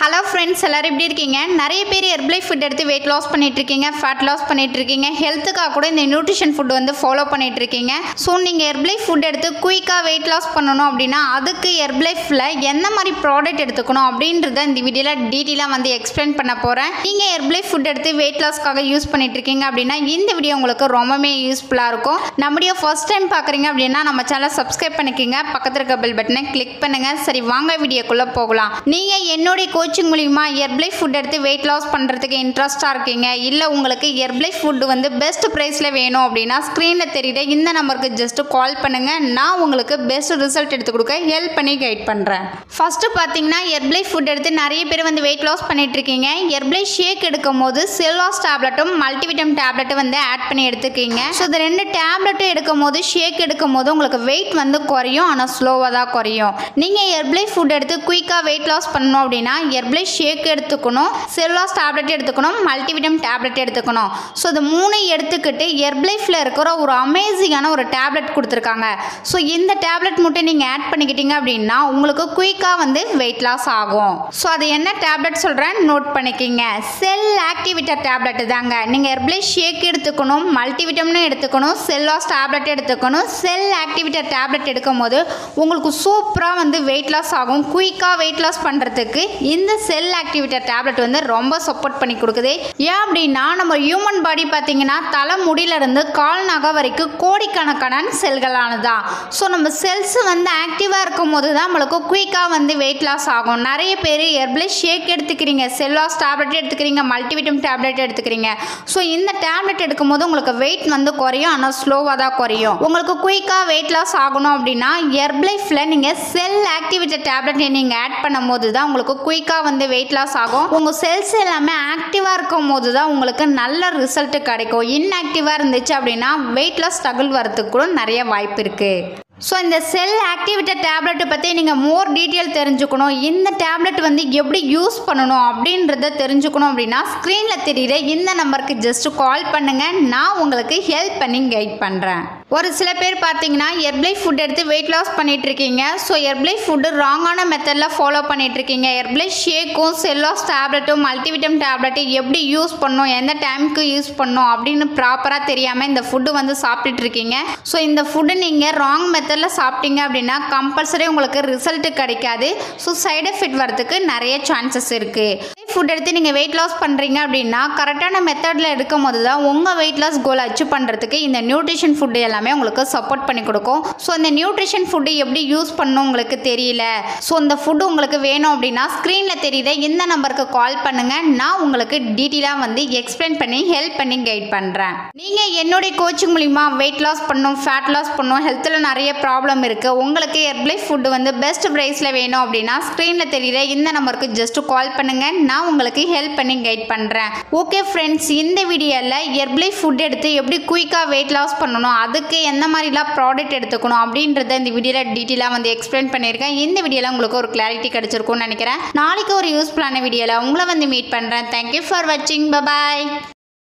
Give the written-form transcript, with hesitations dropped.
Hello friends, எல்லோரும் எப்படி இருக்கீங்க? நிறைய பேர் ஹெர்பலைஃப் ஃபுட் எடுத்து வெயிட் லாஸ் பண்ணிகிட்ருக்கீங்க, ஃபேட் லாஸ் பண்ணிகிட்ருக்கீங்க, ஹெல்த்துக்காக கூட இந்த நியூட்ரிஷன் ஃபுட் வந்து ஃபாலோ பண்ணிகிட்ருக்கீங்க. ஸோ நீங்கள் ஹெர்பலைஃப் ஃபுட் எடுத்து குயிக்காக வெயிட் லாஸ் பண்ணணும் அப்படின்னா அதுக்கு ஹெர்பலைஃபில் எந்த மாதிரி ப்ராடக்ட் எடுத்துக்கணும் அப்படின்றத இந்த வீடியோவில் டீட்டெயிலாக வந்து எக்ஸ்பிளைன் பண்ண போகிறேன். நீங்கள் ஹெர்பலைஃப் ஃபுட் எடுத்து வெயிட் லாஸ்க்காக யூஸ் பண்ணிகிட்ருக்கீங்க அப்படின்னா இந்த வீடியோ உங்களுக்கு ரொம்பவே யூஸ்ஃபுல்லாக இருக்கும். நம்ம வீடியோ ஃபர்ஸ்ட் டைம் பார்க்குறீங்க அப்படின்னா நம்ம சேனலை சப்ஸ்கிரைப் பண்ணிக்கோங்க, பக்கத்தில் இருக்க பெல் பட்டனை கிளிக் பண்ணுங்கள். சரி, வாங்க வீடியோக்குள்ளே போகலாம். நீங்கள் என்னுடைய கோச்சிங் மூலிமா ஹெர்பலைஃப் ஃபுட் எடுத்து வெயிட் லாஸ் பண்ணுறதுக்கு இன்ட்ரெஸ்ட்டாக இருக்கீங்க, இல்லை உங்களுக்கு ஹெர்பலைஃப் ஃபுட் வந்து பெஸ்ட் ப்ரைஸில் வேணும் அப்படின்னா ஸ்க்ரீனில் தெரியுற இந்த நம்பருக்கு ஜஸ்ட்டு கால் பண்ணுங்கள். நான் உங்களுக்கு பெஸ்ட் ரிசல்ட் எடுத்து கொடுக்க ஹெல்ப் பண்ணி கைட் பண்ணுறேன். ஃபஸ்ட்டு பார்த்தீங்கன்னா ஹெர்பலைஃப் ஃபுட் எடுத்து நிறைய பேர் வந்து வெயிட் லாஸ் பண்ணிகிட்ருக்கீங்க. ஹெர்பலைஃப் ஷேக் எடுக்கும் போது செல்வாஸ் டேப்லெட்டும் மல்டிவிட்டம் டேப்லெட்டும் வந்து ஆட் பண்ணி எடுத்துக்கிங்க. ஸோ இந்த ரெண்டு டேப்லெட்டும் எடுக்கும் போது ஷேக் எடுக்கும் போது உங்களுக்கு வெயிட் வந்து குறையும், ஆனால் ஸ்லோவாக தான் குறையும். நீங்கள் ஹெர்பலைஃப் ஃபுட் எடுத்து குயிக்காக வெயிட் லாஸ் பண்ணணும் அப்படின்னா ஹெர்பலைஃப் ஷேக் எடுத்துக்கணும், செல்வாஸ் டேப்லெட் எடுத்துக்கணும், மல்டிவிட்டம் டேப்லெட் எடுத்துக்கணும். ஸோ இது மூணு எடுத்துக்கிட்டு ஹெர்பலைஃபில் இருக்கிற ஒரு அமேசிங்கான ஒரு டேப்லெட் கொடுத்துருக்காங்க. ஸோ இந்த டேப்லெட் மட்டும் நீங்கள் ஆட் பண்ணிக்கிட்டீங்க அப்படின்னா உங்களுக்கு குயிக்காக வந்து வெயிட் லாஸ் ஆகும். ஸோ அது என்ன டேப்லெட் சொல்கிறேன், நோட் பண்ணிக்கிங்க. செல் ஆக்டிவேட்டர் டேப்லெட் தாங்க. நீங்கள் ஹெர்பலைஃப் ஷேக் எடுத்துக்கணும், மல்டிவிட்டம்னு எடுத்துக்கணும், செல்வாஸ் டேப்லெட் எடுத்துக்கணும். செல் ஆக்டிவேட்டர் டேப்லெட் எடுக்கும் போது உங்களுக்கு சூப்பராக வந்து வெயிட் லாஸ் ஆகும். குயிக்காக வெயிட் லாஸ் பண்ணுறதுக்கு இந்த செல் ஆக்டிவேட்டர் டேப்லெட் வந்து ரொம்ப சப்போர்ட் பண்ணி கொடுக்குது. ஏன் அப்படின்னா நம்ம ஹியூமன் பாடி பார்த்தீங்கன்னா தலை முடியிலிருந்து கால் நகை வரைக்கும் கோடிக்கணக்கான செல்களானதான். ஸோ நம்ம செல்ஸ் வந்து ஆக்டிவாக இருக்கும் போது தான் நம்மளுக்கு குயிக்காக வந்து வெயிட் லாஸ் ஆகும். நிறைய பேர் ஹெர்பலைஃப் ஷேக் எடுத்துக்கிறீங்க, செல்வாஸ் டேப்லெட் எடுத்துக்கிறீங்க, மல்டிவிட்டம் டேப்லெட் எடுத்துக்கிறீங்க. ஸோ இந்த டேப்லெட் எடுக்கும்போது உங்களுக்கு வெயிட் வந்து குறையும், ஆனால் ஸ்லோவாக தான் குறையும். உங்களுக்கு குயிக்காக வெயிட் லாஸ் ஆகணும் அப்படின்னா ஹெர்பலைஃபில் நீங்கள் செல் ஆக்டிவேட்டர் டேப்லெட் நீங்கள் ஆட் பண்ணும் போது தான் உங்களுக்கு குயிக்காக வந்து வெயிட் லாஸ் ஆகும். உங்கள் செல்ஸ் எல்லாமே ஆக்டிவாக இருக்கும் போது தான் உங்களுக்கு நல்ல ரிசல்ட் கிடைக்கும். இன்ஆக்டிவாக இருந்துச்சு அப்படின்னா வெயிட் லாஸ் ஸ்ட்ரகிள் வரதுக்கு கூட நிறைய வாய்ப்பு இருக்குது. ஸோ இந்த செல் ஆக்டிவேட்டர் டேப்லெட்டை பற்றி நீங்கள் மோர் டீட்டெயில் தெரிஞ்சுக்கணும், இந்த டேப்லெட் வந்து எப்படி யூஸ் பண்ணணும் அப்படின்றத தெரிஞ்சுக்கணும் அப்படின்னா ஸ்க்ரீனில் தெரியுற இந்த நம்பருக்கு ஜஸ்ட்டு கால் பண்ணுங்கள். நான் உங்களுக்கு ஹெல்ப் பண்ணி கைட் பண்ணுறேன். ஒரு சில பேர் பார்த்தீங்கன்னா ஹெர்பலைஃப் ஃபுட் எடுத்து வெயிட் லாஸ் பண்ணிகிட்ருக்கீங்க. ஸோ ஹெர்பலைஃப் ஃபுட்டு ராங்கான மெத்தடில் ஃபாலோ பண்ணிகிட்ருக்கீங்க. ஹெர்பலைஃப் ஷேக்கும் செல்வாஸ் டேப்லெட்டும் மல்டிவிட்டம் டேப்லெட்டும் எப்படி யூஸ் பண்ணணும், எந்த டைமுக்கு யூஸ் பண்ணணும் அப்படின்னு ப்ராப்பராக தெரியாமல் இந்த ஃபுட்டு வந்து சாப்பிட்டுட்ருக்கீங்க. ஸோ இந்த ஃபுட்டு நீங்கள் ராங் மெத்தடில் சாப்பிட்டீங்க அப்படின்னா கம்பல்சரி உங்களுக்கு ரிசல்ட் கிடைக்காது. ஸோ சைடு எஃபெக்ட் வரதுக்கு நிறைய சான்சஸ் இருக்குது. ஃபுட் எடுத்து நீங்கள் வெயிட் லாஸ் பண்ணுறீங்க அப்படின்னா கரெக்டான மெத்தடில் எடுக்கும் போது தான் உங்கள் வெயிட் லாஸ் கோல் அச்சீவ் பண்ணுறதுக்கு இந்த நியூட்ரிஷன் ஃபுட்டு எல்லாமே உங்களுக்கு சப்போர்ட் பண்ணி கொடுக்கும். ஸோ இந்த நியூட்ரிஷன் ஃபுட்டு எப்படி யூஸ் பண்ணணும் உங்களுக்கு தெரியல, ஸோ இந்த ஃபுட்டு உங்களுக்கு வேணும் அப்படின்னா ஸ்க்ரீனில் தெரியுத இந்த நம்பருக்கு கால் பண்ணுங்கள். நான் உங்களுக்கு டீட்டெயிலாக வந்து எக்ஸ்பிளைன் பண்ணி ஹெல்ப் பண்ணி கைட் பண்ணுறேன். நீங்கள் என்னுடைய கோச்சிங் மூலிமா வெயிட் லாஸ் பண்ணணும், ஃபேட் லாஸ் பண்ணணும், ஹெல்த்தில் நிறைய ப்ராப்ளம் இருக்குது, உங்களுக்கு ஹெர்பலைஃப் ஃபுட்டு வந்து பெஸ்ட் ப்ரைஸில் வேணும் அப்படின்னா ஸ்க்ரீனில் தெரியுற இந்த நம்பருக்கு ஜஸ்ட்டு கால் பண்ணுங்கள். நான் உங்களுக்கு ஹெல்ப் பண்ணி கைட் பண்ணுறேன். ஓகே ஃப்ரெண்ட்ஸ், இந்த வீடியோவில் ஹெர்பலைஃப் ஃபுட் எடுத்து எப்படி குயிக்காக வெயிட் லாஸ் பண்ணணும், அதுக்கு எந்த மாதிரிலாம் ப்ராடக்ட் எடுத்துக்கணும் அப்படின்றத இந்த வீடியோவில் டீட்டெயிலாக வந்து எக்ஸ்பிளைன் பண்ணியிருக்கேன். இந்த வீடியோவில் உங்களுக்கு ஒரு கிளாரிட்டி கிடச்சிருக்கும்னு நினைக்கிறேன். நாளைக்கு ஒரு யூஸ்ஃபுல்லான வீடியோவில் உங்களை வந்து மீட் பண்ணுறேன். தேங்க்யூ ஃபார் வாட்சிங். Bye bye.